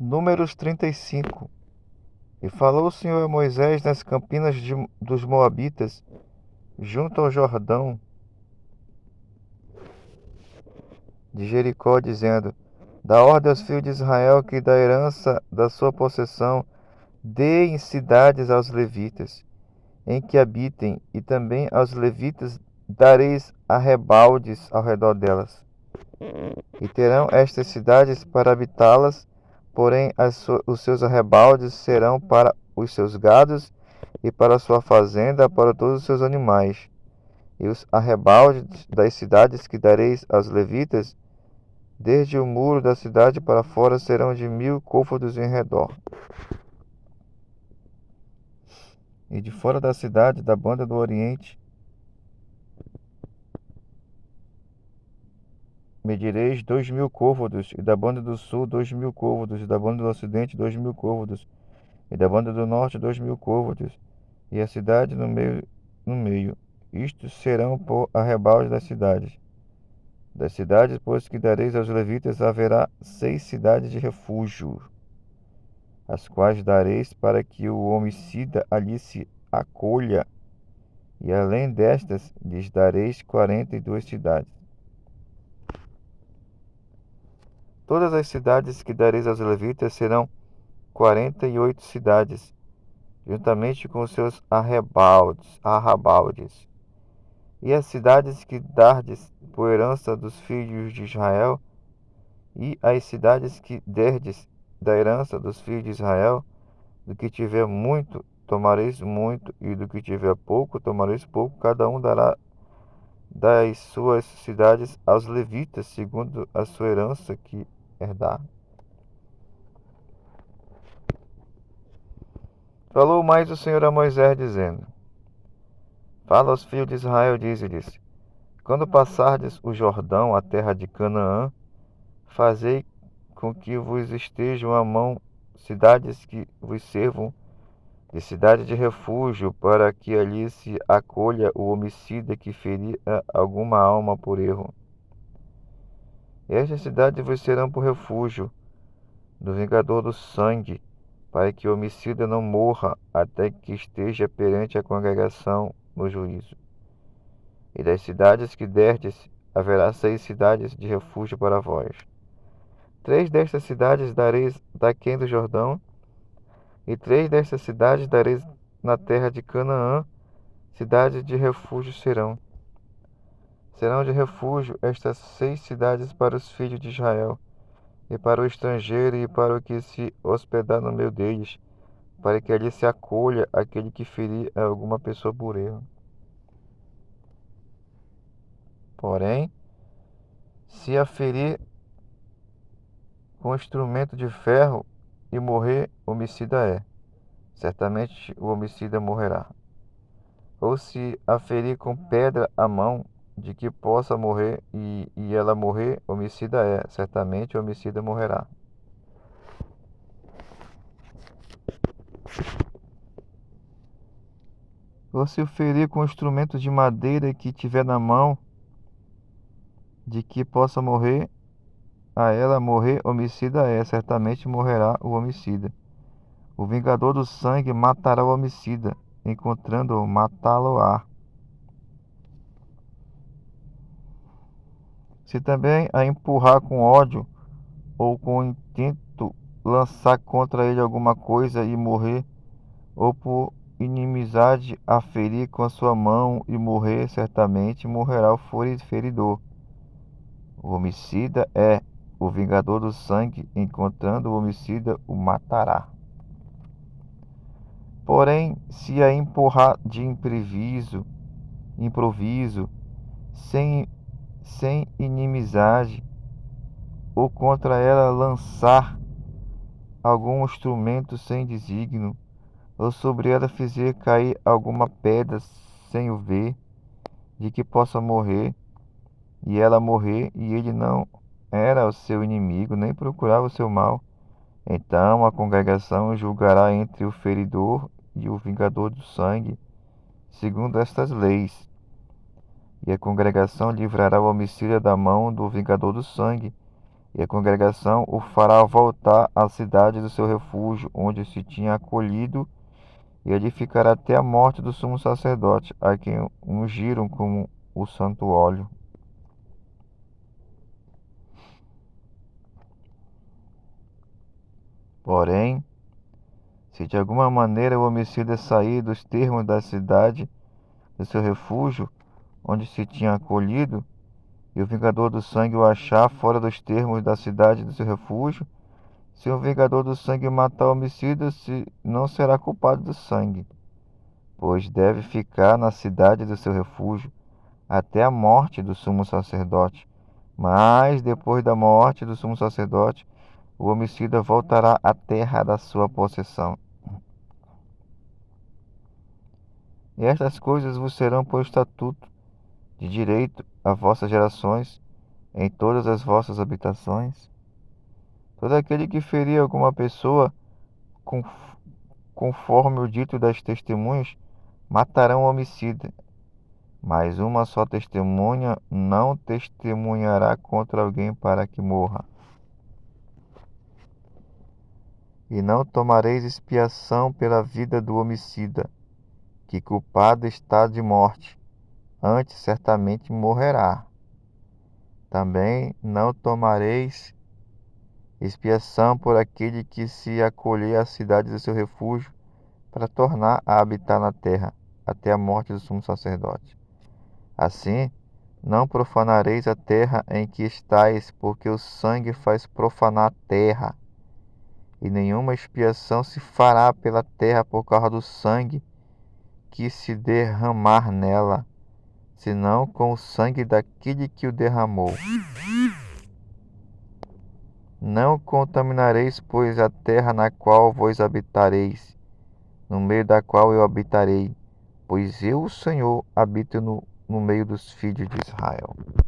Números 35. E falou o Senhor a Moisés nas campinas dos Moabitas, junto ao Jordão de Jericó, dizendo: Dá ordem aos filhos de Israel que da herança da sua possessão deem cidades aos levitas, em que habitem, e também aos levitas dareis arrebaldes ao redor delas. E terão estas cidades para habitá-las, porém os seus arrebaldes serão para os seus gados e para a sua fazenda, para todos os seus animais. E os arrebaldes das cidades que dareis aos levitas, desde o muro da cidade para fora, serão de 1000 côvados em redor. E de fora da cidade, da banda do oriente, medireis 2000 côvados, e da banda do sul 2000 côvados, e da banda do ocidente 2000 côvados, e da banda do norte 2000 côvados, e a cidade no meio. Isto serão por arrebalde das cidades. Das cidades, pois, que dareis aos levitas, haverá 6 cidades de refúgio, as quais dareis para que o homicida ali se acolha, e além destas lhes dareis 42 cidades. Todas as cidades que dareis aos levitas serão 48 cidades, juntamente com os seus arrabaldes. E as cidades que dardes por herança dos filhos de Israel, e as cidades que derdes da herança dos filhos de Israel, do que tiver muito, tomareis muito, e do que tiver pouco, tomareis pouco. Cada um dará das suas cidades aos levitas, segundo a sua herança que herdar. Falou mais o Senhor a Moisés, dizendo: Fala aos filhos de Israel, dize-lhes: Quando passardes o Jordão, a terra de Canaã, fazei com que vos estejam à mão cidades que vos servam de cidade de refúgio, para que ali se acolha o homicida que ferir alguma alma por erro. Estas cidades vos serão por refúgio do vingador do sangue, para que o homicida não morra até que esteja perante a congregação no juízo. E das cidades que derdes, haverá 6 cidades de refúgio para vós. 3 destas cidades dareis daquém do Jordão, e 3 destas cidades dareis na terra de Canaã, cidades de refúgio serão. Serão de refúgio estas 6 cidades para os filhos de Israel, e para o estrangeiro e para o que se hospedar no meio deles, para que ali se acolha aquele que ferir a alguma pessoa por erro. Porém, se a ferir com instrumento de ferro e morrer, homicida é. Certamente o homicida morrerá. Ou se a ferir com pedra a mão, de que possa morrer, e ela morrer, homicida é. Certamente o homicida morrerá. Ou se o ferir com instrumento de madeira que tiver na mão, de que possa morrer, a ela morrer, homicida é. Certamente morrerá o homicida. O vingador do sangue matará o homicida, encontrando-o, matá-lo-á. Se também a empurrar com ódio, ou com intento lançar contra ele alguma coisa e morrer, ou por inimizade a ferir com a sua mão e morrer, certamente morrerá o feridor. O homicida é o vingador do sangue, encontrando o homicida, o matará. Porém, se a empurrar de improviso, sem inimizade, ou contra ela lançar algum instrumento sem desígnio, ou sobre ela fizer cair alguma pedra sem o ver, de que possa morrer, e ela morrer, e ele não era o seu inimigo, nem procurava o seu mal, então a congregação julgará entre o feridor e o vingador do sangue, segundo estas leis. E a congregação livrará o homicida da mão do vingador do sangue, E a congregação o fará voltar à cidade do seu refúgio, onde se tinha acolhido, e edificará até a morte do sumo sacerdote, a quem ungiram com o santo óleo. Porém, se de alguma maneira o homicida sair dos termos da cidade do seu refúgio, onde se tinha acolhido, e o vingador do sangue o achar fora dos termos da cidade do seu refúgio, se o vingador do sangue matar o homicida, não será culpado do sangue, pois deve ficar na cidade do seu refúgio até a morte do sumo sacerdote. Mas, depois da morte do sumo sacerdote, o homicida voltará à terra da sua possessão. E estas coisas vos serão por estatuto de direito a vossas gerações, em todas as vossas habitações. Todo aquele que ferir alguma pessoa, conforme o dito das testemunhas, matarão o homicida. Mas uma só testemunha não testemunhará contra alguém para que morra. E não tomareis expiação pela vida do homicida, que culpado está de morte, antes certamente morrerá. Também não tomareis expiação por aquele que se acolher à cidade do seu refúgio, para tornar a habitar na terra, até a morte do sumo sacerdote. Assim, não profanareis a terra em que estáis, porque o sangue faz profanar a terra, e nenhuma expiação se fará pela terra por causa do sangue que se derramar nela, senão com o sangue daquele que o derramou. Não contaminareis, pois, a terra na qual vos habitareis, no meio da qual eu habitarei, pois eu, o Senhor, habito no meio dos filhos de Israel.